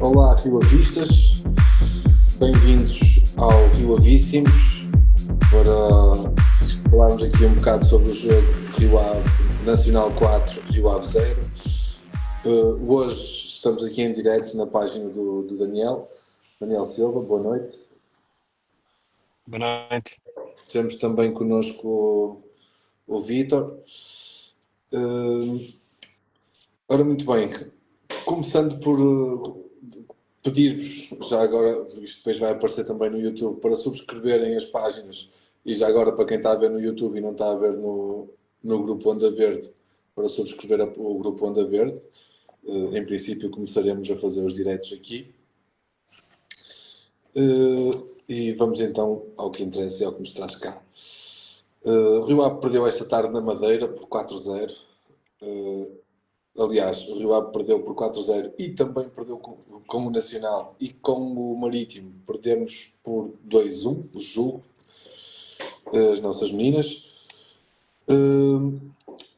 Olá, Rio Avistas, bem-vindos ao Rio Avíssimos para falarmos aqui um bocado sobre o jogo Rio Ave Nacional 4, Rio Ave 0. Hoje estamos aqui em direto na página do Daniel Silva, boa noite. Boa noite. Temos também connosco o Vítor. Ora, muito bem, começando por pedir-vos, já agora, isto depois vai aparecer também no YouTube, para subscreverem as páginas, e já agora para quem está a ver no YouTube e não está a ver no grupo Onda Verde, para subscrever o grupo Onda Verde. Em princípio começaremos a fazer os diretos aqui. E vamos então ao que interessa e ao que nos traz cá. O Rio Ave perdeu esta tarde na Madeira por 4-0. Aliás, o Rio Ave perdeu por 4-0 e também perdeu com o Nacional e com o Marítimo. Perdemos por 2-1, julgo, as nossas meninas.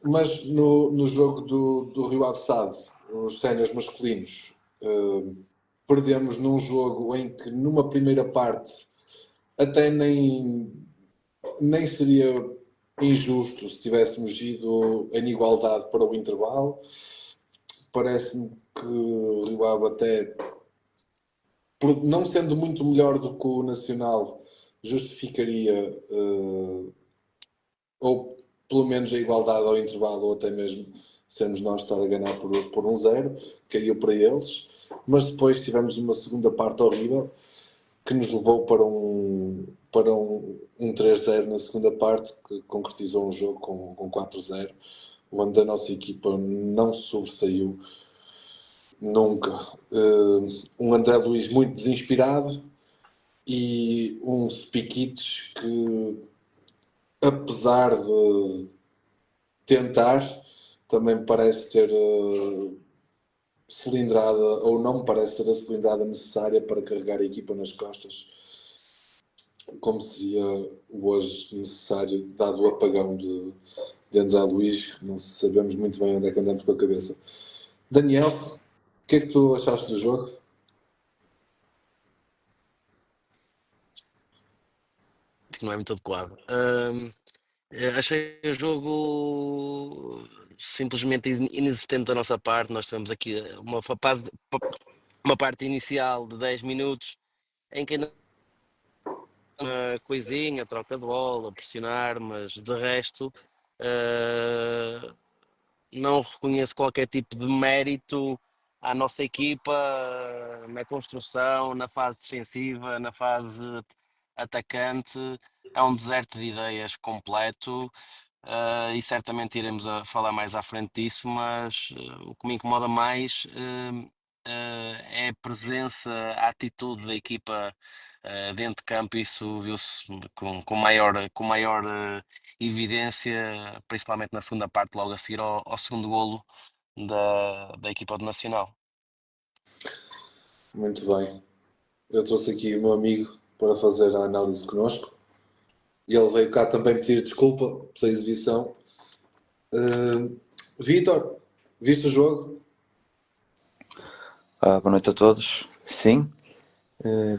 Mas no jogo do Rio Ave SAD, os séniores masculinos, perdemos num jogo em que numa primeira parte até nem seria injusto se tivéssemos ido em igualdade para o intervalo. Parece-me que o Rio Ave até, não sendo muito melhor do que o Nacional, justificaria ou pelo menos a igualdade ao intervalo, ou até mesmo sermos nós estar a ganhar por 1-0, caiu para eles, mas depois tivemos uma segunda parte horrível que nos levou para um 3-0 na segunda parte, que concretizou um jogo com 4-0, onde a nossa equipa não sobressaiu nunca. Um André Luiz muito desinspirado e um Spikic que, apesar de tentar, também parece ter cilindrada, ou não parece ter a cilindrada necessária para carregar a equipa nas costas, como seria hoje necessário, dado o apagão de André Luiz. Não sabemos muito bem onde é que andamos com a cabeça. Daniel, o que é que tu achaste do jogo? Não é muito adequado. Achei o jogo simplesmente inexistente da nossa parte. Nós tivemos aqui uma parte inicial de 10 minutos em que ainda uma coisinha, troca de bola, pressionar, mas de resto não reconheço qualquer tipo de mérito à nossa equipa na construção, na fase defensiva, na fase atacante. É um deserto de ideias completo. E certamente iremos a falar mais à frente disso, mas o que me incomoda mais é a presença, a atitude da equipa dentro de campo. Isso viu-se com maior evidência, principalmente na segunda parte, logo a seguir ao segundo golo da equipa do Nacional. Muito bem. Eu trouxe aqui o meu amigo para fazer a análise connosco. E ele veio cá também pedir desculpa pela exibição. Vítor, viste o jogo? Boa noite a todos. Sim,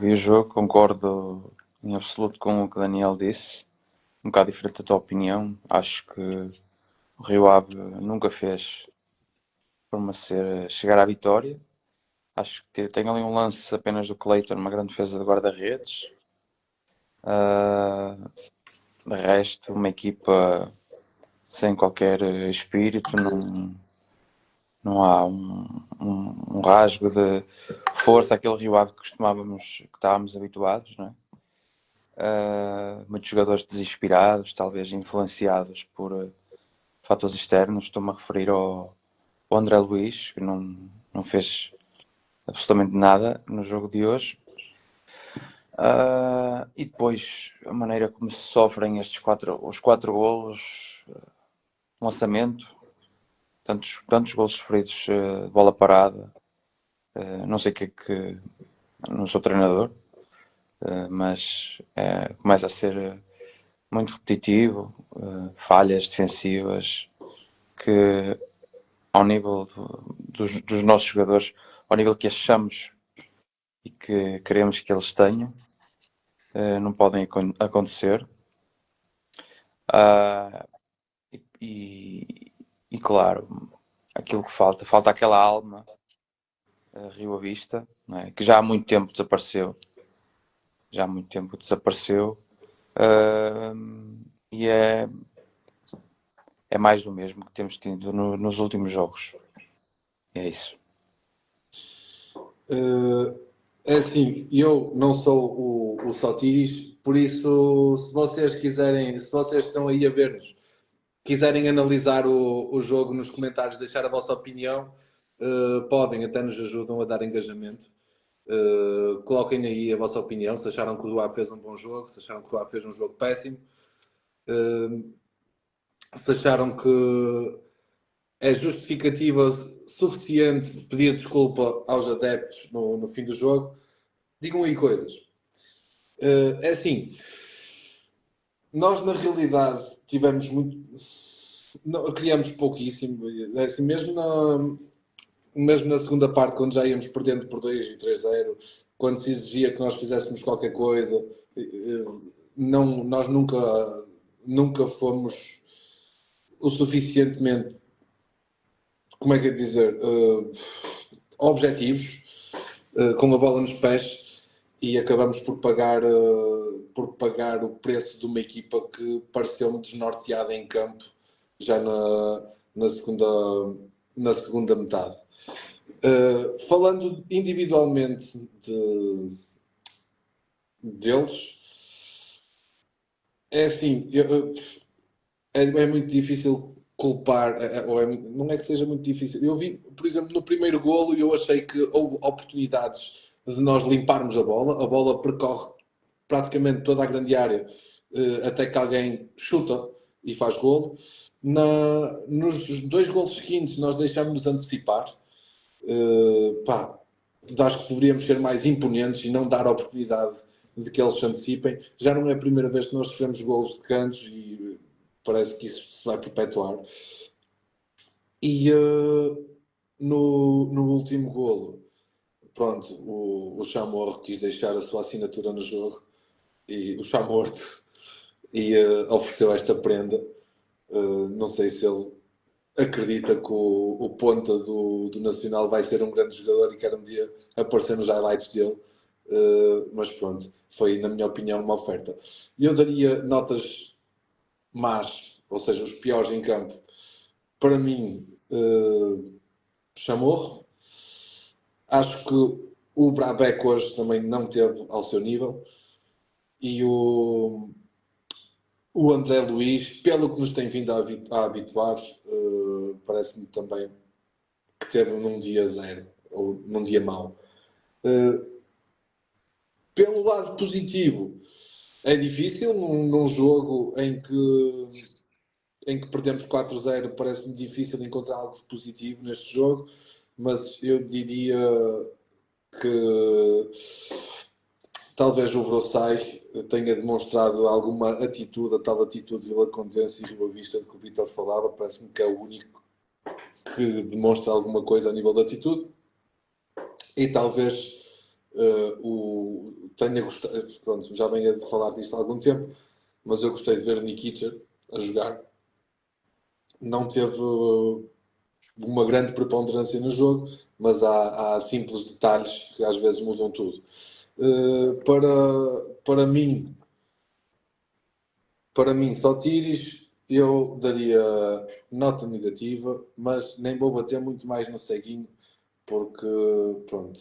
vi o jogo, concordo em absoluto com o que o Daniel disse. Um bocado diferente da tua opinião. Acho que o Rio Ave nunca fez chegar à vitória. Acho que tem ali um lance apenas do Cleiton, uma grande defesa de guarda-redes. De resto, uma equipa sem qualquer espírito, não há um rasgo de força, aquele Rio Ave que estávamos habituados, não é? Muitos jogadores desinspirados, talvez influenciados por fatores externos. Estou-me a referir ao André Luiz, que não fez absolutamente nada no jogo de hoje. E depois a maneira como se sofrem os quatro golos, lançamento, tantos golos sofridos de bola parada. Não sei o que é que... Não sou treinador, mas começa a ser muito repetitivo, falhas defensivas que, ao nível dos nossos jogadores, ao nível que achamos e que queremos que eles tenham, não podem acontecer. E claro, aquilo que falta aquela alma Rio à Vista, não é? Que já há muito tempo desapareceu. E é mais do mesmo que temos tido nos últimos jogos. É isso. É assim, eu não sou o Sotiris, por isso, se vocês estão aí a ver-nos, quiserem analisar o jogo nos comentários, deixar a vossa opinião, podem, até nos ajudam a dar engajamento. Coloquem aí a vossa opinião, se acharam que o Rio fez um bom jogo, se acharam que o Rio fez um jogo péssimo, se acharam que é justificativa suficiente pedir desculpa aos adeptos no fim do jogo, digam aí coisas. É assim, nós na realidade tivemos muito. Criamos pouquíssimo. É assim, mesmo na segunda parte, quando já íamos perdendo por 2 e 3-0, quando se exigia que nós fizéssemos qualquer coisa, nós nunca fomos o suficientemente, como é que é dizer, objetivos, com a bola nos pés, e acabamos por pagar o preço de uma equipa que pareceu-me desnorteada em campo já na segunda metade. Falando individualmente deles, é assim, é muito difícil culpar, não é que seja muito difícil. Eu vi, por exemplo, no primeiro golo, eu achei que houve oportunidades de nós limparmos a bola percorre praticamente toda a grande área, até que alguém chuta e faz golo. Nos 2 golos seguintes, nós deixámos-nos antecipar. Acho que deveríamos ser mais imponentes e não dar a oportunidade de que eles se antecipem. Já não é a primeira vez que nós sofremos golos de cantos e parece que isso se vai perpetuar. E no último golo, pronto, o Chamorro quis deixar a sua assinatura no jogo, e o Chamorro ofereceu esta prenda. Não sei se ele acredita que o ponta do Nacional vai ser um grande jogador e quer um dia aparecer nos highlights dele. Mas pronto, foi, na minha opinião, uma oferta. Eu daria notas más, ou seja, os piores em campo. Para mim, Chamorro. Acho que o Brabec hoje também não teve ao seu nível. E o André Luiz, pelo que nos tem vindo a habituar, parece-me também que teve num dia 0 ou num dia mau. Pelo lado positivo, é difícil num jogo em que perdemos 4-0, parece-me difícil encontrar algo positivo neste jogo, mas eu diria que talvez o Brossai tenha demonstrado alguma atitude, a tal atitude de Vila Condense e Rio Vista de que o Vitor falava. Parece-me que é o único que demonstra alguma coisa a nível de atitude. E talvez tenha gostado, pronto, já venho a falar disto há algum tempo, mas eu gostei de ver o Nikita a jogar. Não teve uma grande preponderância no jogo, mas há simples detalhes que às vezes mudam tudo. Para mim, Sotiris, eu daria nota negativa, mas nem vou bater muito mais no ceguinho, porque, pronto,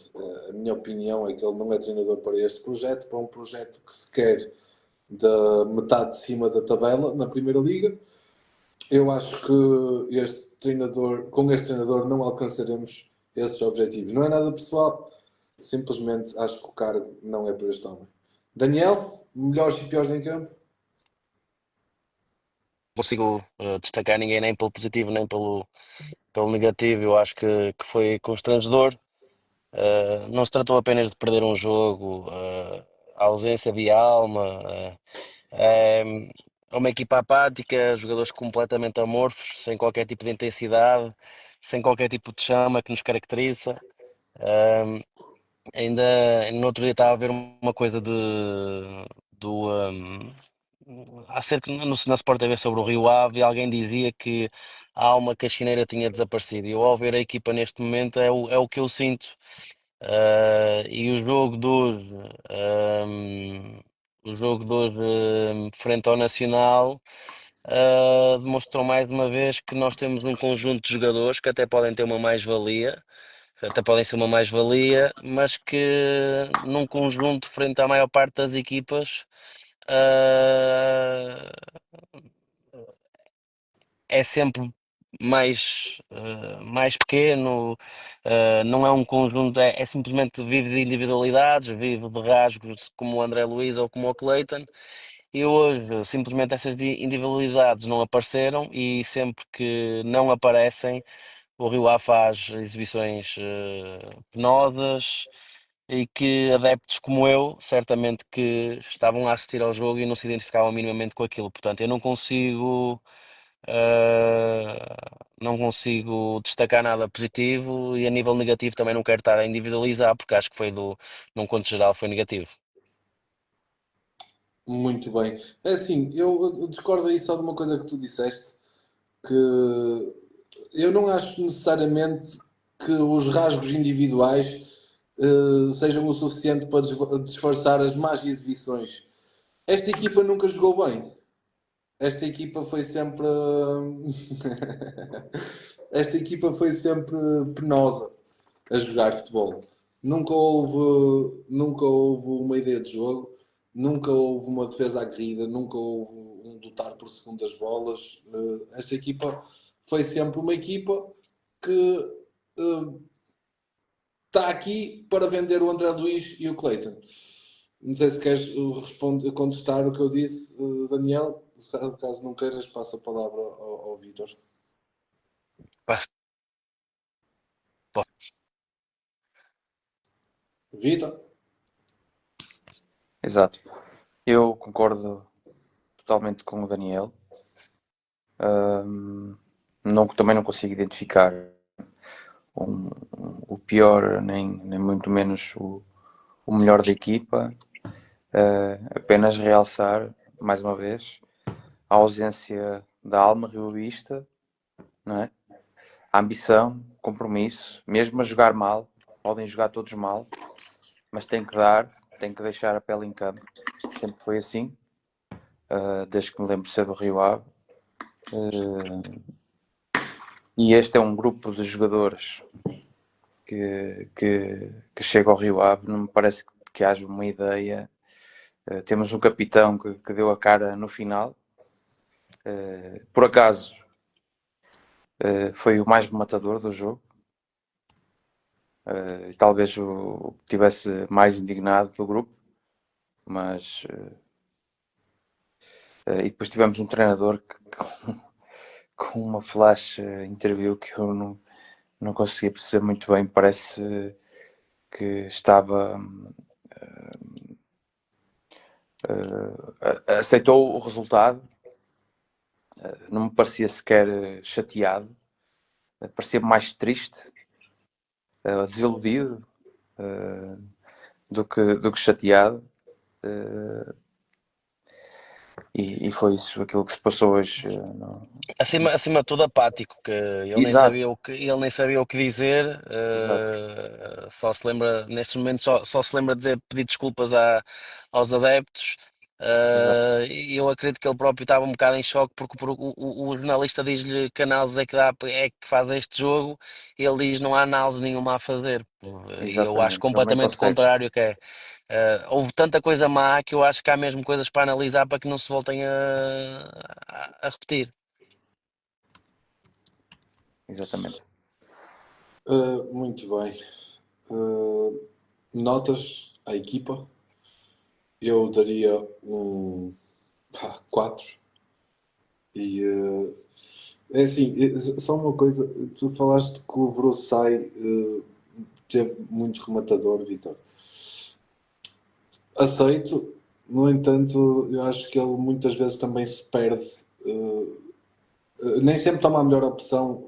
a minha opinião é que ele não é treinador para este projeto, para um projeto que se quer da metade de cima da tabela na Primeira Liga. Eu acho que com este treinador não alcançaremos esses objetivos. Não é nada pessoal, simplesmente acho que o cargo não é para este homem. Daniel, melhores e piores em campo? Consigo destacar ninguém nem pelo positivo nem pelo negativo. Eu acho que foi constrangedor. Não se tratou apenas de perder um jogo, a ausência de alma, é uma equipa apática, jogadores completamente amorfos, sem qualquer tipo de intensidade, sem qualquer tipo de chama que nos caracteriza. Ainda no outro dia estava a ver uma coisa do, acerca na Sport TV sobre o Rio Ave, e alguém dizia que a alma caxineira tinha desaparecido. E eu, ao ver a equipa neste momento, é o que eu sinto. E o jogo de hoje, frente ao Nacional, demonstrou mais uma vez que nós temos um conjunto de jogadores que até podem ter uma mais-valia, mas que num conjunto frente à maior parte das equipas, ah, é sempre mais pequeno, não é um conjunto, é simplesmente vive de individualidades, vive de rasgos como o André Luiz ou como o Cleiton. E hoje simplesmente essas individualidades não apareceram, e sempre que não aparecem, o Rio Ave faz exibições penosas, e que adeptos como eu, certamente que estavam a assistir ao jogo e não se identificavam minimamente com aquilo. Portanto, eu não consigo destacar nada positivo, e a nível negativo também não quero estar a individualizar, porque acho que num conto geral foi negativo. Muito bem. É assim, eu discordo aí só de uma coisa que tu disseste, que eu não acho necessariamente que os rasgos individuais sejam o suficiente para disfarçar as más exibições. Esta equipa nunca jogou bem. Esta equipa foi sempre. Esta equipa foi sempre penosa a jogar futebol. Nunca houve uma ideia de jogo, nunca houve uma defesa aguerrida, nunca houve um lutar por segundas bolas. Esta equipa foi sempre uma equipa que está aqui para vender o André Luiz e o Cleiton. Não sei se queres contestar o que eu disse, Daniel. Caso não queiras, passo a palavra ao Vítor. Passo- Vítor? Exato. Eu concordo totalmente com o Daniel. Também não consigo identificar o pior, nem muito menos o melhor da equipa. Apenas realçar, mais uma vez, a ausência da alma rioísta, não é? A ambição, compromisso, mesmo a jogar mal, podem jogar todos mal, mas tem que deixar a pele em campo. Sempre foi assim, desde que me lembro de ser do Rio Ave. E este é um grupo de jogadores que chega ao Rio Ave. Não me parece que haja uma ideia. Temos um capitão que deu a cara no final. Por acaso, foi o mais rematador do jogo. Talvez o que tivesse mais indignado do grupo. Mas... e depois tivemos um treinador com uma flash interview que eu não conseguia perceber muito bem. Parece que estava... aceitou o resultado, não me parecia sequer chateado, parecia mais triste, desiludido do que chateado. E foi isso aquilo que se passou hoje. Acima de tudo, apático, que ele nem Exato, sabia o que dizer. exato, Só se lembra, neste momento, só se lembra de pedir desculpas aos adeptos. exato, E eu acredito que ele próprio estava um bocado em choque, porque o jornalista diz-lhe que análise é que faz este jogo, e ele diz não há análise nenhuma a fazer. E eu acho exatamente. Ele nem completamente o consegue. contrário, que é. Houve tanta coisa má que eu acho que há mesmo coisas para analisar para que não se voltem a repetir. Exatamente. Muito bem. Notas à equipa. Eu daria um 4. E é assim, só uma coisa, tu falaste que o Vrossai teve muito rematador, Vitor. Aceito, no entanto, eu acho que ele muitas vezes também se perde. Nem sempre toma a melhor opção.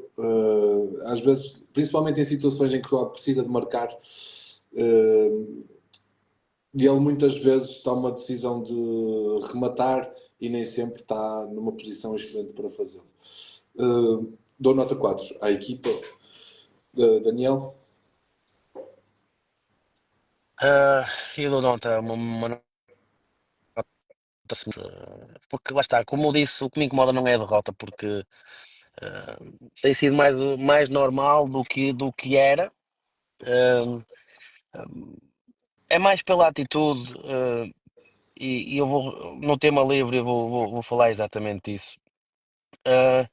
Às vezes, principalmente em situações em que o precisa de marcar, E ele muitas vezes toma a decisão de rematar e nem sempre está numa posição excelente para fazê-lo. Dou nota 4 à equipa. Daniel? Eu dou nota, uma nota, porque lá está, como eu disse, o que me incomoda não é a derrota, porque tem sido mais normal do que era. Uh, é mais pela atitude, e eu vou, no tema livre, eu vou falar exatamente isso. Uh,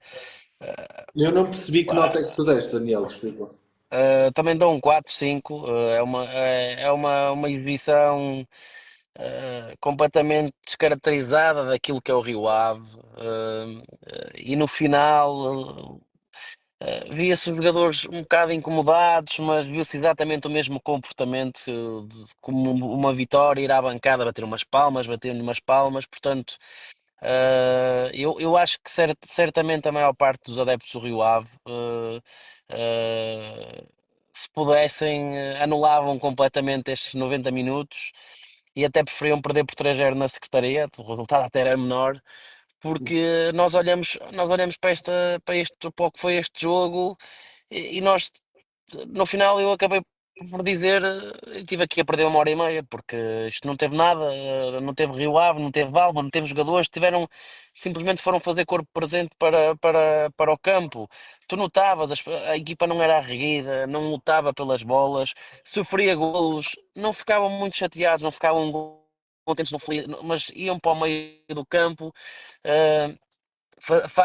Eu não percebi que nota é que tu deste, Daniel, desculpa. Também dou um 4, 5. É uma exibição completamente descaracterizada daquilo que é o Rio Ave. E no final via-se os jogadores um bocado incomodados, mas viu-se exatamente o mesmo comportamento, como uma vitória, ir à bancada, bater-lhe umas palmas, portanto. Eu acho que certamente a maior parte dos adeptos do Rio Ave, se pudessem, anulavam completamente estes 90 minutos e até preferiam perder por 3-0 na Secretaria, o resultado até era menor, porque nós olhamos para o que foi este jogo e nós, no final, eu acabei por dizer, estive aqui a perder 1 hora e meia, porque isto não teve nada, não teve Rio Ave, não teve Valma, não teve jogadores, simplesmente foram fazer corpo presente para o campo. Tu notavas, a equipa não era arreguida, não lutava pelas bolas, sofria golos, não ficavam muito chateados, não ficavam contentes, mas iam para o meio do campo. eh,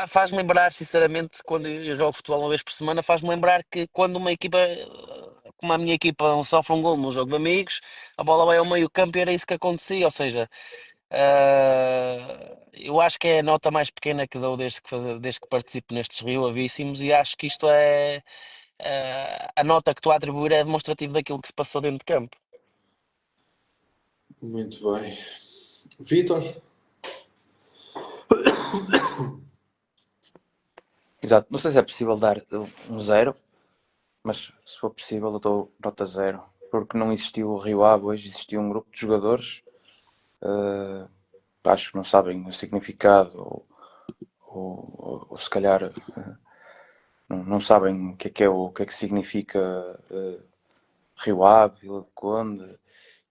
Faz-me lembrar, sinceramente, quando eu jogo futebol uma vez por semana, faz-me lembrar que quando uma equipa, como a minha equipa, sofre um gol num jogo de amigos, a bola vai ao meio campo e era isso que acontecia. Ou seja, eu acho que é a nota mais pequena que dou desde que participo nestes Rio Avíssimos e acho que isto é a nota que estou a atribuir é demonstrativo daquilo que se passou dentro de campo. Muito bem. Vítor? Exato. Não sei se é possível dar um 0, mas se for possível eu dou nota 0. Porque não existiu o Rio Ave hoje, existiu um grupo de jogadores, acho que não sabem o significado ou se calhar não sabem o que é que significa Rio Ave, Vila do Conde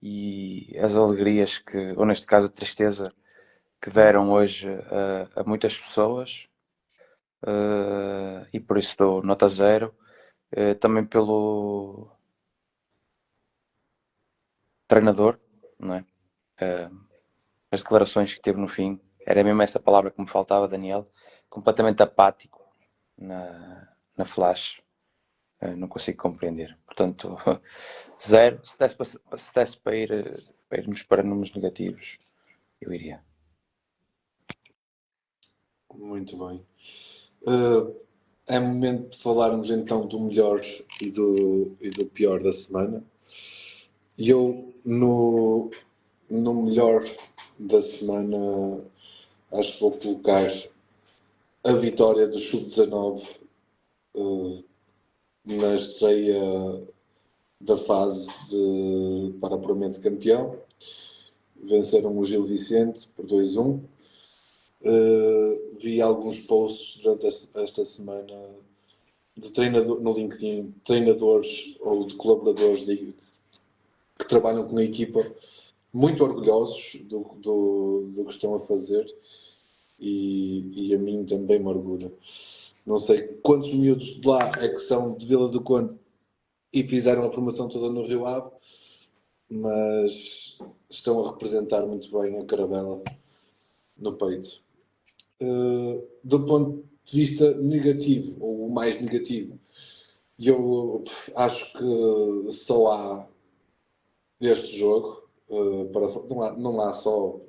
e as alegrias que, ou neste caso a tristeza que deram hoje a muitas pessoas, e por isso dou nota 0. Também pelo treinador, não é? As declarações que teve no fim, era mesmo essa palavra que me faltava, Daniel, completamente apático na flash. Não consigo compreender. Portanto, 0. Se desse para irmos para números negativos, eu iria. Muito bem. É momento de falarmos então do melhor e do pior da semana. E eu, no melhor da semana, acho que vou colocar a vitória do Sub-19 na estreia da fase para apuramento de campeão. Venceram o Gil Vicente por 2-1. Vi alguns posts durante esta semana de treinador, no LinkedIn, treinadores ou de colaboradores que trabalham com a equipa, muito orgulhosos do que estão a fazer e a mim também me orgulha. Não sei quantos miúdos de lá é que são de Vila do Conde e fizeram a formação toda no Rio Ave, mas estão a representar muito bem a Carabela no peito. Do ponto de vista negativo, ou o mais negativo, eu acho que só há este jogo, não há só,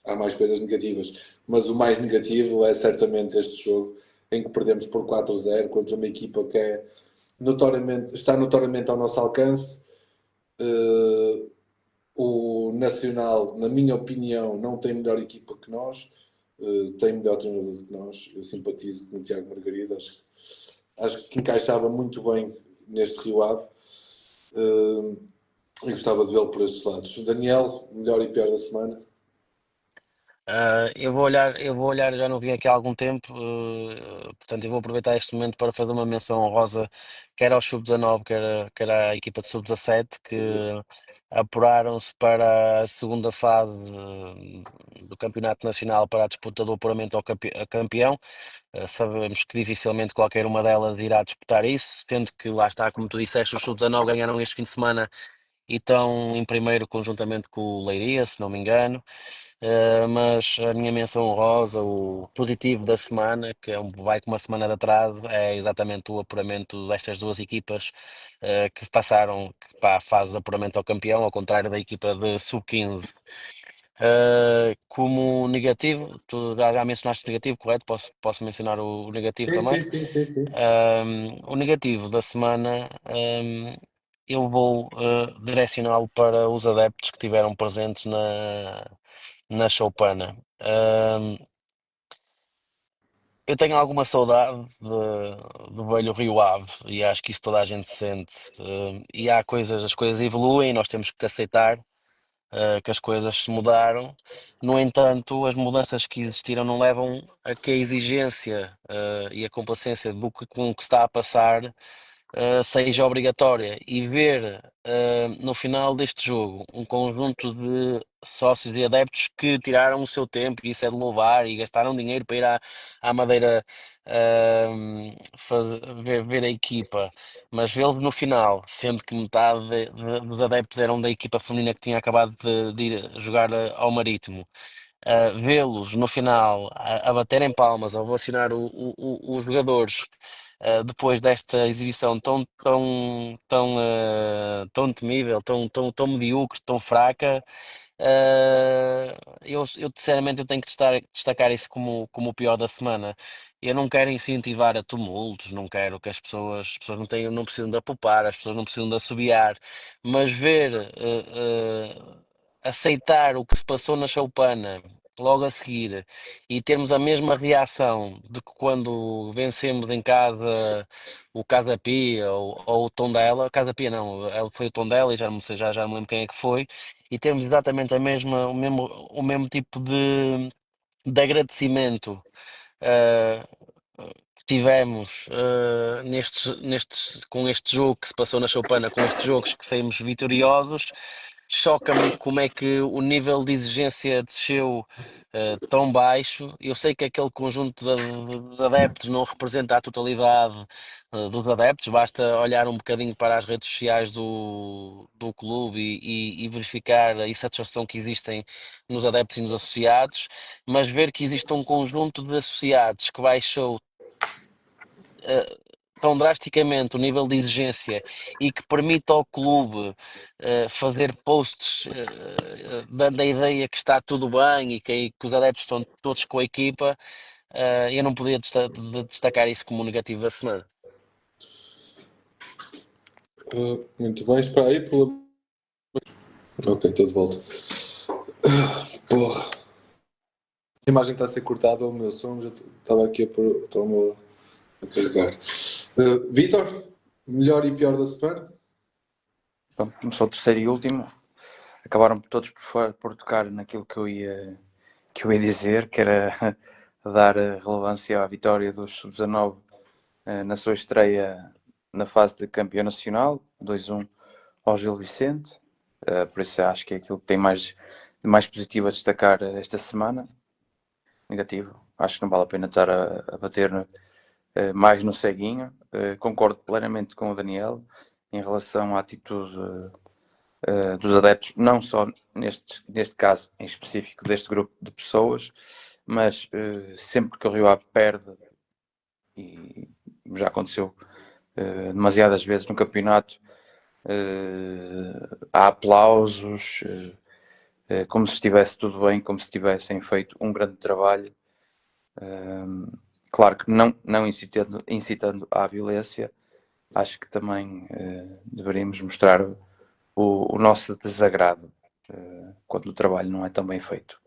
há mais coisas negativas, mas o mais negativo é certamente este jogo em que perdemos por 4-0 contra uma equipa que está notoriamente ao nosso alcance. O Nacional, na minha opinião, não tem melhor equipa que nós, tem melhor treinador que nós. Eu simpatizo com o Tiago Margarida, acho que encaixava muito bem neste Rio Ave. e gostava de vê-lo por estes lados. Daniel, melhor e pior da semana? Eu vou olhar, já não vim aqui há algum tempo, portanto eu vou aproveitar este momento para fazer uma menção honrosa, quer ao Sub-19, quer à equipa de Sub-17, que apuraram-se para a segunda fase do Campeonato Nacional para a disputa do apuramento ao a campeão. Sabemos que dificilmente qualquer uma delas irá disputar isso, sendo que lá está, como tu disseste, os Sub-19 ganharam este fim de semana e estão em primeiro conjuntamente com o Leiria, se não me engano. Mas a minha menção honrosa, o positivo da semana, que vai com uma semana de atraso, é exatamente o apuramento destas duas equipas que passaram para a fase de apuramento ao campeão, ao contrário da equipa de sub-15. Como negativo, tu já mencionaste o negativo, correto? Posso mencionar o negativo também? Sim. O negativo da semana, eu vou direcioná-lo para os adeptos que tiveram presentes na Choupana. Eu tenho alguma saudade do velho Rio Ave e acho que isso toda a gente sente. E há coisas, as coisas evoluem, nós temos que aceitar que as coisas mudaram. No entanto, as mudanças que existiram não levam a que a exigência e a complacência com o que está a passar seja obrigatória. E ver no final deste jogo um conjunto de sócios e adeptos que tiraram o seu tempo, e isso é de louvar, e gastaram dinheiro para ir à Madeira ver a equipa, mas vê-los no final, sendo que metade dos adeptos eram da equipa feminina que tinha acabado de ir jogar ao Marítimo. Vê-los no final a baterem palmas, a ovacionar os jogadores depois desta exibição tão temível, tão medíocre, tão fraca. Eu sinceramente eu tenho que destacar isso como o pior da semana. Eu não quero incentivar a tumultos, não quero que as pessoas não precisam de apupar, as pessoas não precisam de assobiar, mas ver, aceitar o que se passou na Choupana logo a seguir e termos a mesma reação de que quando vencemos em casa o Casa Pia ou o Tondela, Casa Pia não, foi o Tondela e já não sei, já não me lembro quem é que foi, e termos exatamente o mesmo tipo de agradecimento uh, que tivemos com este jogo que se passou na Choupana, com estes jogos que saímos vitoriosos. Choca-me como é que o nível de exigência desceu tão baixo. Eu sei que aquele conjunto de adeptos não representa a totalidade dos adeptos, basta olhar um bocadinho para as redes sociais do clube e verificar a insatisfação que existem nos adeptos e nos associados, mas ver que existe um conjunto de associados que baixou tão drasticamente o nível de exigência e que permite ao clube fazer posts dando a ideia que está tudo bem e que os adeptos estão todos com a equipa, eu não podia destacar isso como negativo da semana. Muito bem, espera aí. Ok, estou de volta. Porra. A imagem está a ser cortada, o meu som já estava aqui a carregar. Vítor, melhor e pior da semana? Bom, começou o terceiro e último. Acabaram todos por tocar naquilo que eu ia dizer, que era dar relevância à vitória dos Sub-19 na sua estreia na fase de campeão nacional, 2-1 ao Gil Vicente. Por isso acho que é aquilo que tem mais positivo a destacar esta semana. Negativo, acho que não vale a pena estar a bater mais no ceguinho. Concordo plenamente com o Daniel em relação à atitude dos adeptos, não só neste caso em específico deste grupo de pessoas, mas sempre que o Rio Ave perde, e já aconteceu demasiadas vezes no campeonato, há aplausos, como se estivesse tudo bem, como se tivessem feito um grande trabalho. Claro que não incitando à violência, acho que também deveríamos mostrar o nosso desagrado quando o trabalho não é tão bem feito.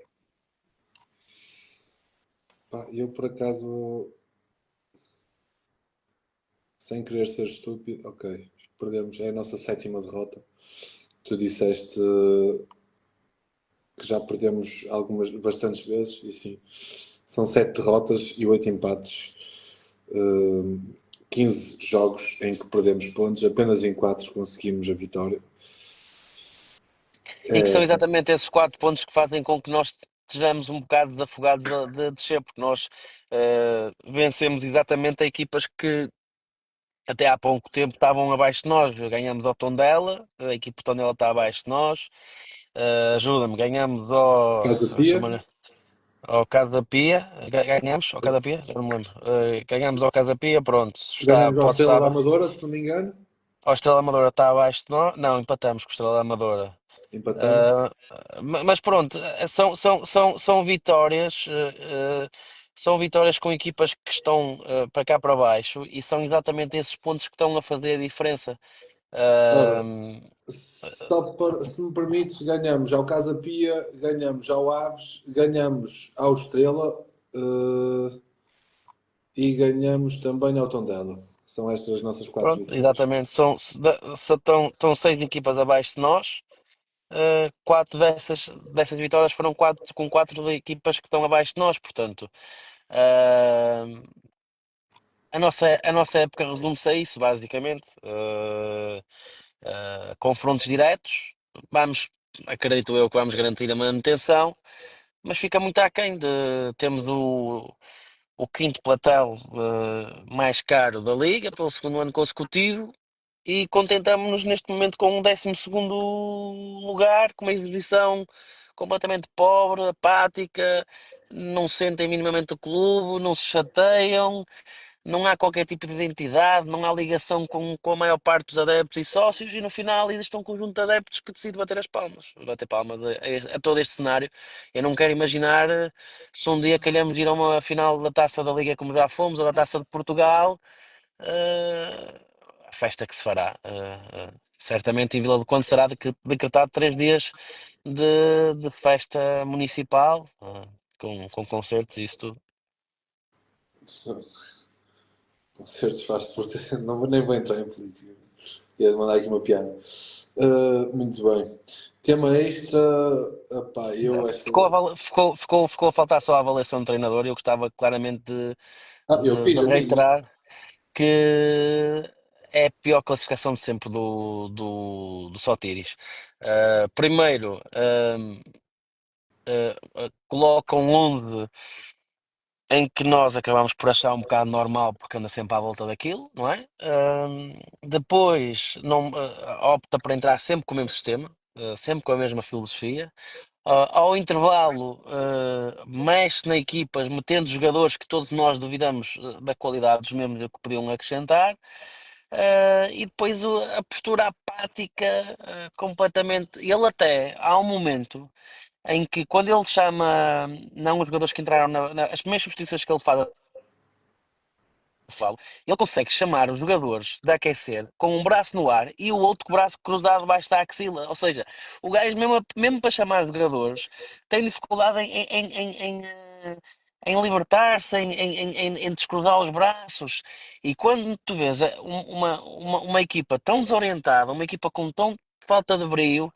Eu, por acaso, sem querer ser estúpido, ok, perdemos, é a nossa sétima derrota. Tu disseste que já perdemos bastantes vezes, e sim, são 7 derrotas e 8 empates. 15 jogos em que perdemos pontos, apenas em 4 conseguimos a vitória. E que são exatamente esses 4 pontos que fazem com que nós estejamos um bocado desafogados de descer, porque nós vencemos exatamente a equipas que até há pouco tempo estavam abaixo de nós. Ganhamos ao Tondela, a equipa do Tondela está abaixo de nós. Ajuda-me, ganhamos Casa Pia, ao Casa Pia. Ganhamos ao Casa Pia? Já não me lembro. Ganhamos ao Casa Pia, pronto. ganhamos ao Pode Estrela da estar. Amadora, se não me engano. Ao Estrela da Amadora está abaixo de nós. Não, empatamos com o Estrela da Amadora. Empatamos. Mas pronto, são vitórias, são vitórias com equipas que estão para cá para baixo e são exatamente esses pontos que estão a fazer a diferença. Ora, Uh, se me permites, ganhamos ao Casa Pia, ganhamos ao Aves, ganhamos ao Estrela e ganhamos também ao Tondela. São estas as nossas 4 Pronto, vitórias. exatamente, estão 6 equipas abaixo de nós. 4 dessas vitórias foram com 4 equipas que estão abaixo de nós, portanto. A nossa época resume-se a isso, basicamente. Confrontos diretos. Acredito eu que vamos garantir a manutenção, mas fica muito aquém de temos o quinto plantel mais caro da Liga, pelo segundo ano consecutivo, e contentamos-nos neste momento com um 12º lugar, com uma exibição completamente pobre, apática, não sentem minimamente o clube, não se chateiam, não há qualquer tipo de identidade, não há ligação com a maior parte dos adeptos e sócios, e no final existe um conjunto de adeptos que decide bater as palmas, bater palmas a todo este cenário. Eu não quero imaginar se um dia calhamos ir a uma final da Taça da Liga como já fomos, ou da Taça de Portugal, a festa que se fará. Certamente em Vila do Conde será decretado 3 dias de festa municipal, com concertos e isso tudo. Concertos faz por não, nem vou entrar em política. Ia mandar aqui uma piada. Muito bem. Tema extra. Epá, eu esta... Ficou a faltar só a avaliação do treinador. Eu gostava claramente eu fiz de a minha. reiterar que é a pior classificação de sempre do Sotiris. Primeiro, colocam 11 em que nós acabamos por achar um bocado normal porque anda sempre à volta daquilo, não é? Depois não, opta por entrar sempre com o mesmo sistema, sempre com a mesma filosofia. Ao intervalo, mexe na equipas, metendo jogadores que todos nós duvidamos da qualidade dos mesmos e o que podiam acrescentar. E depois a postura apática, completamente. Ele até, há um momento em que, quando ele chama, não os jogadores que entraram as primeiras substituições que ele fala, ele consegue chamar os jogadores de aquecer com um braço no ar e o outro com o braço cruzado baixo da axila. Ou seja, o gajo, mesmo para chamar os jogadores, tem dificuldade em libertar-se, em descruzar os braços. E quando tu vês uma equipa tão desorientada, uma equipa com tão falta de brio,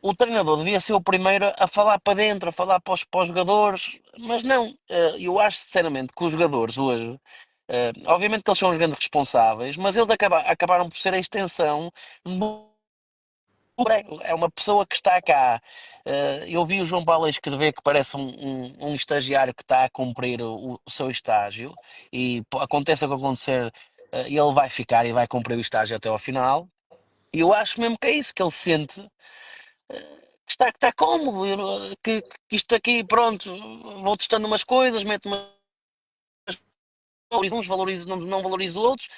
o treinador devia ser o primeiro a falar para dentro, a falar para os jogadores, mas não. Eu acho sinceramente que os jogadores hoje, obviamente que eles são os grandes responsáveis, mas eles acabaram por ser a extensão do prego. É uma pessoa que está cá. Eu vi o João Paulo escrever que parece um estagiário que está a cumprir o seu estágio, e aconteça o que acontecer, ele vai ficar e vai cumprir o estágio até ao final. E eu acho mesmo que é isso que ele sente, que está cómodo, que isto aqui, pronto, vou testando umas coisas, meto valorizo uns, valorizo, não valorizo outros,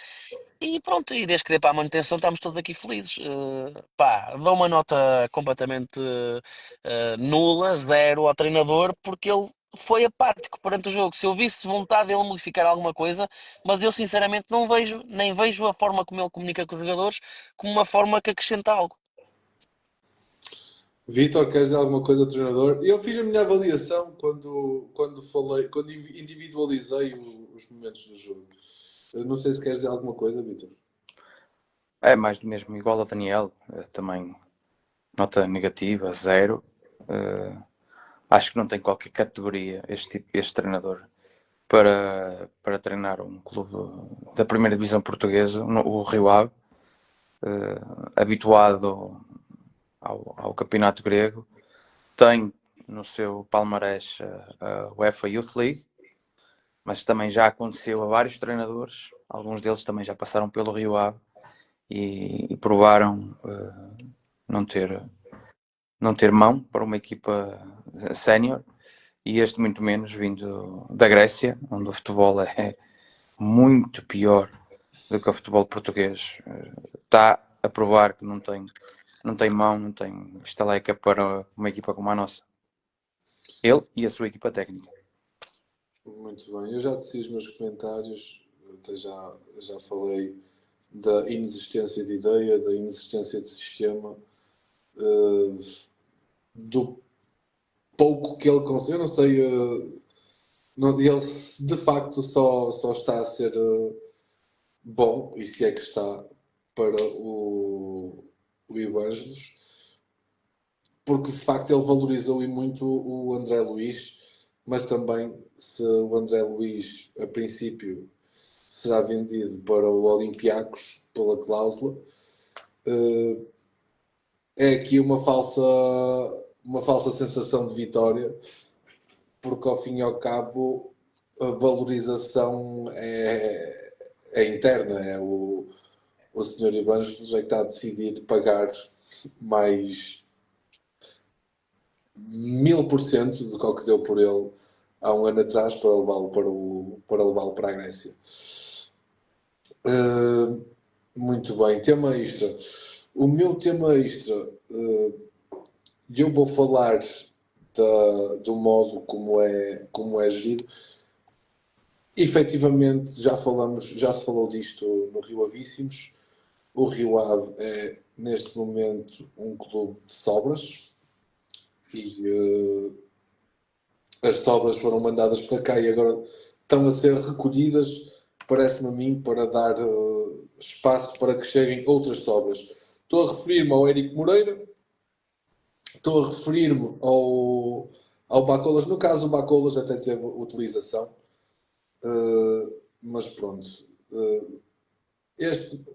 e pronto, e desde que dê para a manutenção estamos todos aqui felizes. Pá, dou uma nota completamente nula, 0 ao treinador, porque ele foi apático perante o jogo. Se eu visse vontade dele modificar alguma coisa, mas eu sinceramente não vejo, nem vejo a forma como ele comunica com os jogadores como uma forma que acrescenta algo. Vitor, queres dizer alguma coisa ao treinador? Eu fiz a minha avaliação quando individualizei os momentos do jogo. Eu não sei se queres dizer alguma coisa, Vitor. É mais do mesmo, igual ao Daniel, também nota negativa, zero. Acho que não tem qualquer categoria este treinador para treinar um clube da primeira divisão portuguesa, o Rio Ave, habituado ao campeonato grego, tem no seu palmarés a UEFA Youth League, mas também já aconteceu a vários treinadores, alguns deles também já passaram pelo Rio Ave e provaram não ter mão para uma equipa sénior, e este muito menos vindo da Grécia, onde o futebol é muito pior do que o futebol português. Está a provar que não tem mão, não tem estaleca para uma equipa como a nossa. Ele e a sua equipa técnica. Muito bem, eu já disse os meus comentários, até já falei da inexistência de ideia, da inexistência de sistema, do pouco que ele consegue. Eu não sei, ele de facto só está a ser bom, e se é que está, para o Evangelos, porque de facto ele valorizou e muito o André Luiz, mas também se o André Luiz a princípio será vendido para o Olympiacos pela cláusula, é aqui uma falsa sensação de vitória, porque ao fim e ao cabo a valorização é interna, é o Sr. Evangelos é que está a decidir pagar mais 1000% do que o que deu por ele há um ano atrás para levá-lo para a Grécia. Muito bem, tema extra. O meu tema extra, eu vou falar do modo como é gerido. Efetivamente, já se falou disto no Rio Avíssimos. O Rio Ave é, neste momento, um clube de sobras, e as sobras foram mandadas para cá e agora estão a ser recolhidas, parece-me a mim, para dar espaço para que cheguem outras sobras. Estou a referir-me ao Érico Moreira, estou a referir-me ao Bacolas. No caso, o Bacolas até teve utilização, mas pronto.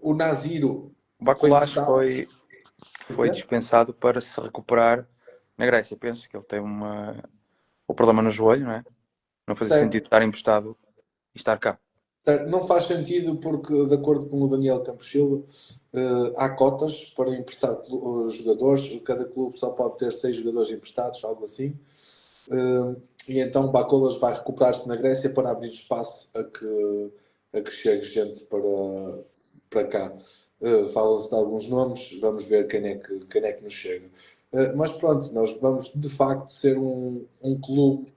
O Naziro O foi Bacolas emprestado. foi dispensado para se recuperar na Grécia. Penso que ele tem o problema no joelho, não é? Não fazia Certo. sentido estar emprestado e estar cá. Não faz sentido porque, de acordo com o Daniel Campos Silva, há cotas para emprestar os jogadores. Cada clube só pode ter 6 jogadores emprestados, algo assim. E então Bacolas vai recuperar-se na Grécia para abrir espaço a que chegue gente para cá. Falam-se de alguns nomes, vamos ver quem é que nos chega. Mas pronto, nós vamos de facto ser um clube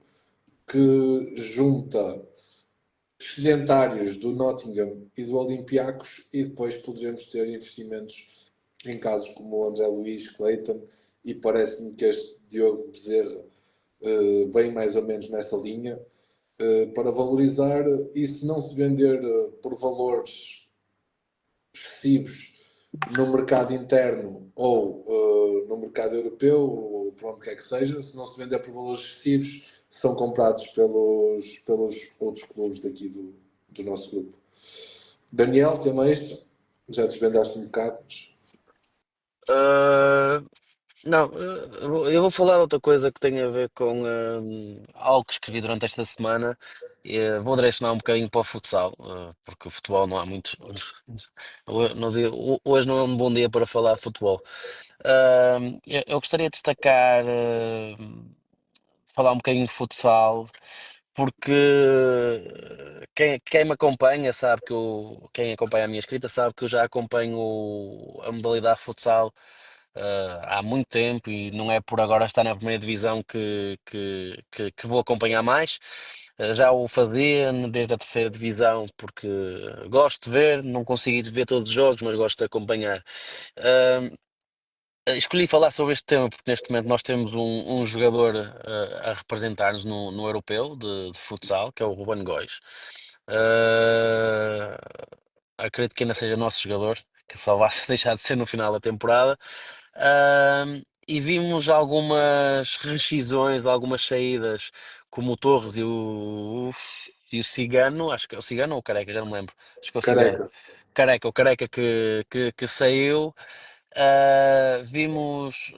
que junta sedentários do Nottingham e do Olympiacos, e depois poderemos ter investimentos em casos como o André Luiz, Clayton, e parece-me que este Diogo Bezerra bem mais ou menos nessa linha, para valorizar, e se não se vender por valores excessivos no mercado interno ou no mercado europeu, ou por onde quer que seja, se não se vender por valores excessivos, são comprados pelos outros clubes daqui do nosso grupo. Daniel, tema extra? Já desvendaste um bocado, mas... Não, eu vou falar de outra coisa que tem a ver com algo que escrevi durante esta semana. Vou direcionar um bocadinho para o futsal, porque o futebol não há muito. Hoje não é um bom dia para falar de futebol. Eu gostaria de destacar, falar um bocadinho de futsal, porque quem me acompanha sabe quem acompanha a minha escrita sabe que eu já acompanho a modalidade futsal há muito tempo, e não é por agora estar na primeira divisão que vou acompanhar mais. Já o fazia desde a terceira divisão porque gosto de ver, não consigo ir ver todos os jogos, mas gosto de acompanhar. Escolhi falar sobre este tema porque neste momento nós temos um jogador a representar-nos no europeu de futsal, que é o Ruben Góis. Acredito que ainda seja nosso jogador, que só vai deixar de ser no final da temporada. E vimos algumas rescisões, algumas saídas, como o Torres e o Cigano, acho que é o Cigano ou o Careca, já não me lembro, acho que é o Cigano. Careca. Careca, o Careca que saiu. Vimos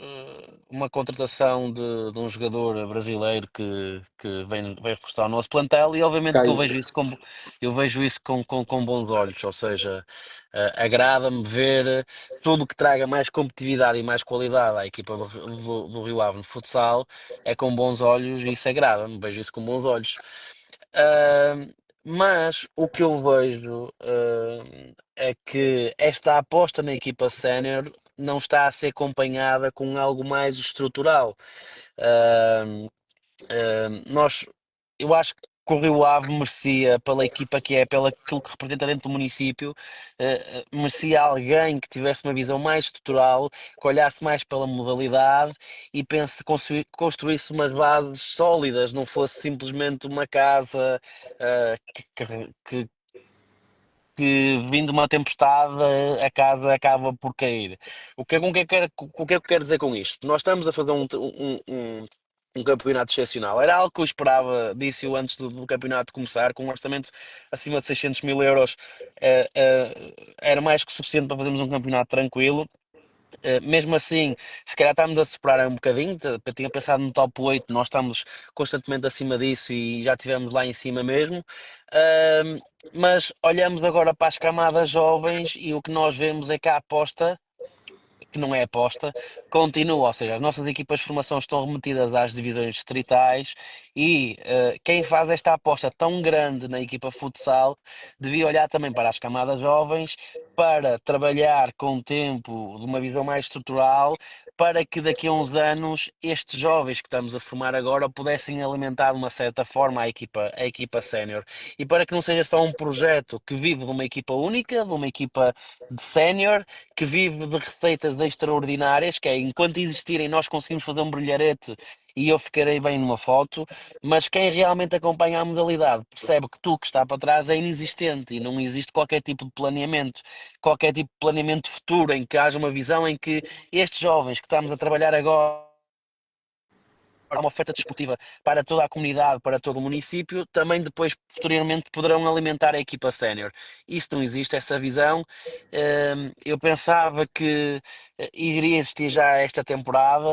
uma contratação de um jogador brasileiro que vem reforçar o nosso plantel e obviamente que Caio. eu vejo isso com bons olhos, ou seja, agrada-me ver tudo que traga mais competitividade e mais qualidade à equipa do Rio Ave no futsal é com bons olhos e isso agrada-me, vejo isso com bons olhos. Ah, mas o que eu vejo é que esta aposta na equipa sénior não está a ser acompanhada com algo mais estrutural. Ah, nós, eu acho que o Rio Ave merecia, pela equipa que é, pelo aquilo que representa dentro do município, merecia alguém que tivesse uma visão mais estrutural, que olhasse mais pela modalidade e pense, construísse umas bases sólidas, não fosse simplesmente uma casa que vindo uma tempestade a casa acaba por cair. O que é que eu quero dizer com isto? Nós estamos a fazer um campeonato excepcional. Era algo que eu esperava, disse-o antes do campeonato começar, com um orçamento acima de 600 mil euros, era mais que suficiente para fazermos um campeonato tranquilo. Mesmo assim, se calhar estamos a superar um bocadinho. Eu tinha pensado no top 8, nós estamos constantemente acima disso e já estivemos lá em cima mesmo. Ahm, mas olhamos agora para as camadas jovens e o que nós vemos é que a aposta, que não é aposta, continua, ou seja, as nossas equipas de formação estão remetidas às divisões distritais e quem faz esta aposta tão grande na equipa futsal devia olhar também para as camadas jovens para trabalhar com o tempo de uma visão mais estrutural para que daqui a uns anos estes jovens que estamos a formar agora pudessem alimentar de uma certa forma a equipa sénior e para que não seja só um projeto que vive de uma equipa única, de uma equipa de sénior que vive de receitas extraordinárias, que é enquanto existirem nós conseguimos fazer um brilharete e eu ficarei bem numa foto, mas quem realmente acompanha a modalidade percebe que tudo que está para trás é inexistente e não existe qualquer tipo de planeamento futuro em que haja uma visão em que estes jovens que estamos a trabalhar agora uma oferta desportiva para toda a comunidade, para todo o município, também depois, posteriormente, poderão alimentar a equipa sénior. Isso não existe, essa visão. Eu pensava que iria existir já esta temporada,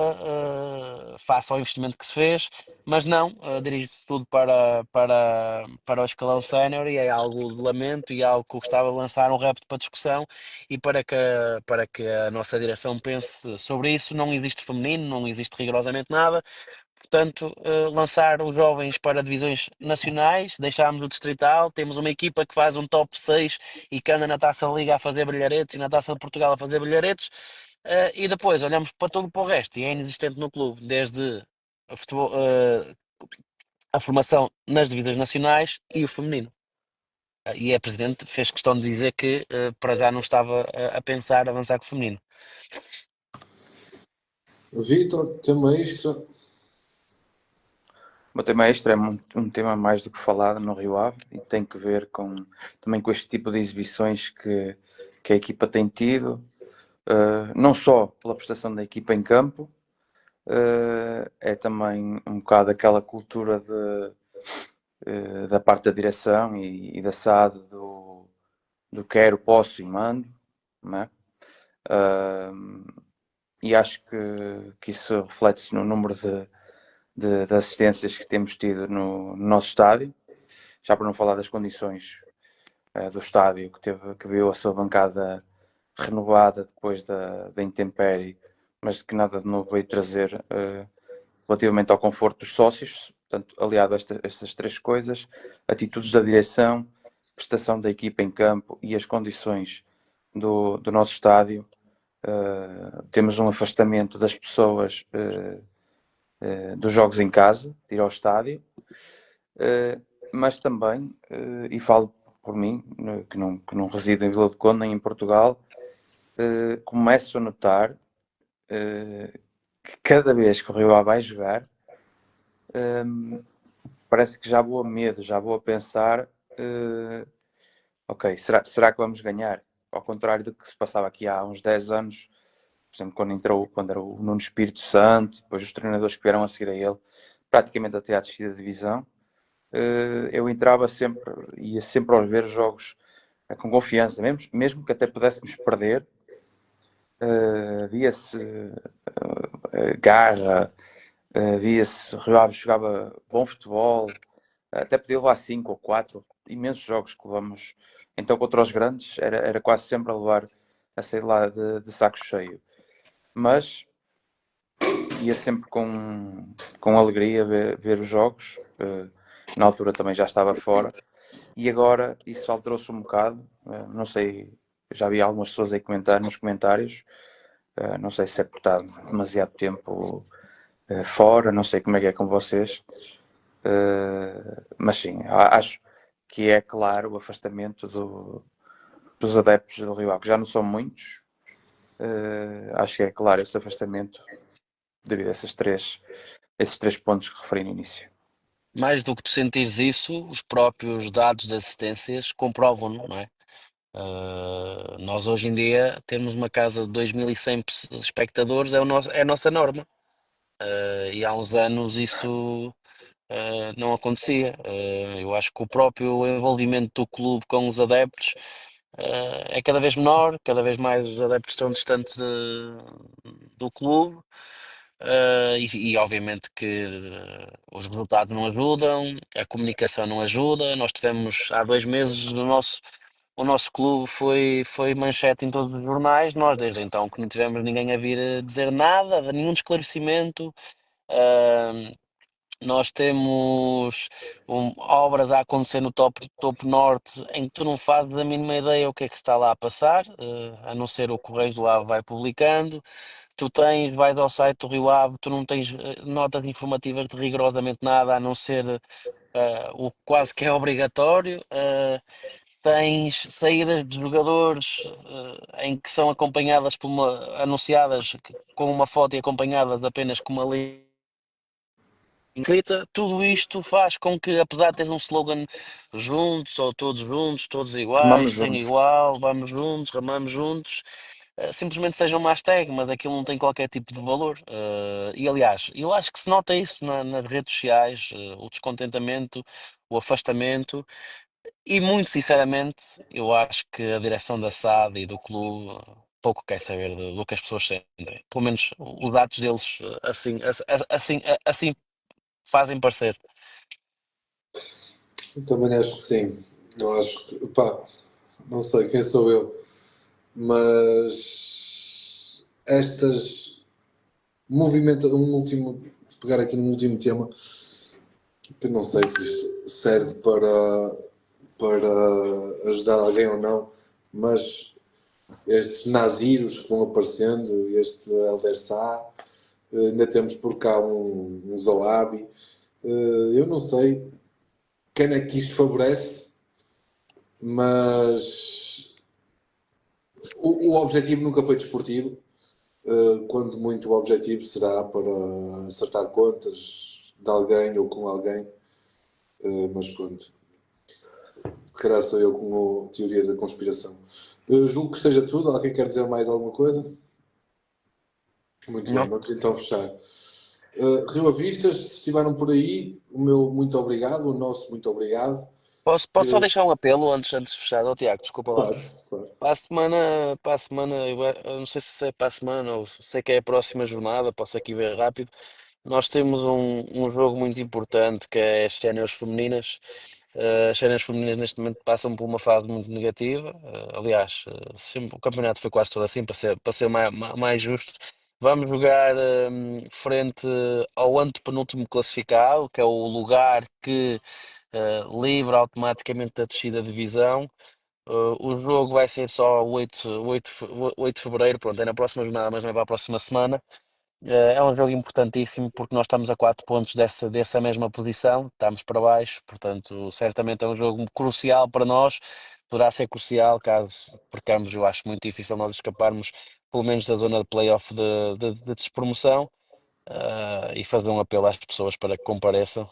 face ao investimento que se fez, mas não, dirige-se tudo para o escalão sénior e é algo de lamento e algo que eu gostava de lançar um repto para discussão e para que a nossa direção pense sobre isso. Não existe feminino, não existe rigorosamente nada. Portanto, lançar os jovens para divisões nacionais, deixámos o distrital, temos uma equipa que faz um top 6 e que anda na Taça da Liga a fazer brilharetes e na Taça de Portugal a fazer brilharetes, e depois olhamos para tudo para o resto e é inexistente no clube, desde a, a formação nas divisões nacionais e o feminino. E a Presidente fez questão de dizer que para já não estava a pensar avançar com o feminino. Vitor, tema extra. O tema extra é um tema mais do que falado no Rio Ave e tem que ver também com este tipo de exibições que a equipa tem tido, não só pela prestação da equipa em campo, é também um bocado aquela cultura da parte da direção e da SAD do quero, posso e mando, não é? E acho que isso reflete-se no número de assistências que temos tido no nosso estádio, já para não falar das condições do estádio que viu a sua bancada renovada depois da intempérie, mas que nada de novo veio trazer relativamente ao conforto dos sócios. Portanto, aliado a estas três coisas, atitudes da direção, prestação da equipa em campo e as condições do nosso estádio, temos um afastamento das pessoas dos jogos em casa, de ir ao estádio, mas também, e falo por mim, que não resido em Vila do Conde nem em Portugal, começo a notar que cada vez que o Rio Ave vai jogar, parece que já vou a medo, já vou a pensar, ok, será que vamos ganhar? ao contrário do que se passava aqui há uns 10 anos, por exemplo, quando era o Nuno Espírito Santo, depois os treinadores que vieram a seguir a ele, praticamente até à descida de divisão, eu entrava sempre, ia sempre aos ver jogos com confiança, mesmo que até pudéssemos perder, via-se garra, via-se Rio Ave jogava bom futebol, até podia levar 5 ou 4, imensos jogos que levamos. Então contra os grandes era quase sempre a sair lá de saco cheio. Mas ia sempre com alegria ver os jogos. Na altura também já estava fora. E agora isso alterou-se um bocado. Não sei, já vi algumas pessoas aí comentar nos comentários. Não sei se é porque está demasiado tempo fora, não sei como é que é com vocês. Mas sim, acho que é claro o afastamento dos adeptos do Rio Ave, que já não são muitos. Acho que é claro esse afastamento devido a esses três pontos que referi no início. Mais do que tu sentires isso, os próprios dados de assistências comprovam-no, não é? Nós hoje em dia temos uma casa de 2100 espectadores, é a nossa norma. E há uns anos isso não acontecia. Eu acho que o próprio envolvimento do clube com os adeptos é cada vez menor, cada vez mais os adeptos estão distantes do clube. E obviamente que os resultados não ajudam, a comunicação não ajuda. Nós tivemos há 2 meses o nosso clube foi manchete em todos os jornais. Nós desde então que não tivemos ninguém a vir dizer nada, nenhum esclarecimento. Uh, Nós temos obras a acontecer no topo norte em que tu não fazes a mínima ideia o que é que está lá a passar, a não ser o Correios lá vai publicando. Vais ao site do Rio Ave, tu não tens notas informativas de rigorosamente nada, a não ser o quase que é obrigatório. Tens saídas de jogadores em que são acompanhadas anunciadas com uma foto e acompanhadas apenas com uma linha escrita. Tudo isto faz com que, apesar de teres um slogan juntos, todos Remamos iguais, sem juntos. igual, vamos juntos, ramamos juntos, simplesmente seja uma hashtag, mas aquilo não tem qualquer tipo de valor. E aliás, eu acho que se nota isso nas redes sociais, o descontentamento, o afastamento, e muito sinceramente, eu acho que a direção da SAD e do clube pouco quer saber do que as pessoas sentem. Pelo menos os atos deles assim fazem parecer. Eu também acho que sim. Eu acho que, pá, não sei quem sou eu, mas estas pegar aqui num último tema, que não sei se isto serve para ajudar alguém ou não, mas estes naziros que vão aparecendo, este Elder Sá, ainda temos por cá um Zoabi, eu não sei quem é que isto favorece, mas o objetivo nunca foi desportivo. Quando muito o objetivo será para acertar contas de alguém ou com alguém. Mas pronto, se calhar sou eu com a teoria da conspiração. Julgo que seja tudo. Alguém quer dizer mais alguma coisa? Muito bem, Não? vamos então fechar. Rio Avistas, se estiveram por aí, o meu muito obrigado, o nosso muito obrigado. Posso só deixar um apelo antes de fechar? Oh, Tiago, desculpa lá. Claro, claro. Para a semana, eu não sei se é para a semana ou sei que é a próxima jornada, posso aqui ver rápido. Nós temos um jogo muito importante que é as séniores femininas. As séniores femininas neste momento passam por uma fase muito negativa. Aliás, o campeonato foi quase todo assim, para ser mais justo. Vamos jogar frente ao antepenúltimo classificado, que é o lugar que livra automaticamente da descida de divisão. O jogo vai ser só 8 de fevereiro, pronto, é na próxima jornada, mas não é para a próxima semana. É um jogo importantíssimo porque nós estamos a 4 pontos dessa mesma posição, estamos para baixo, portanto, certamente é um jogo crucial para nós. Poderá ser crucial caso percamos, eu acho muito difícil nós escaparmos, pelo menos da zona de playoff de despromoção. E fazer um apelo às pessoas para que compareçam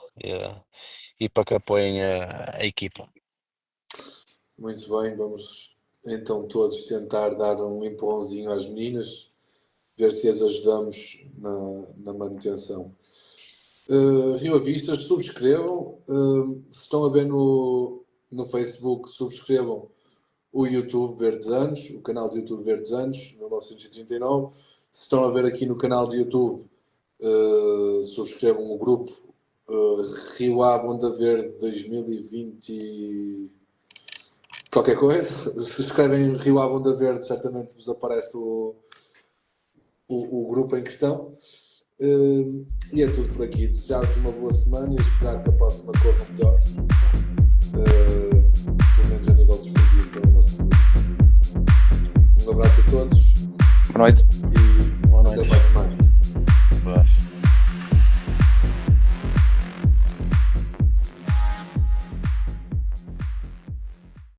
e para que apoiem a equipa. Muito bem, vamos então todos tentar dar um empurrãozinho às meninas, ver se as ajudamos na manutenção. Rio Avistas, subscrevam. Se estão a ver no Facebook, subscrevam o YouTube Verdes Anos, o canal de YouTube Verdes Anos, 1939. Se estão a ver aqui no canal de YouTube, subscrevam o grupo Rio Ave Onda Verde 2020 qualquer coisa. Se escrevem Rio Ave Onda Verde, certamente vos aparece o grupo em questão. E é tudo por aqui. Desejar-vos uma boa semana e esperar que a próxima corra melhor, pelo menos a nível desportivo para o nosso clube. Um abraço a todos. Boa noite.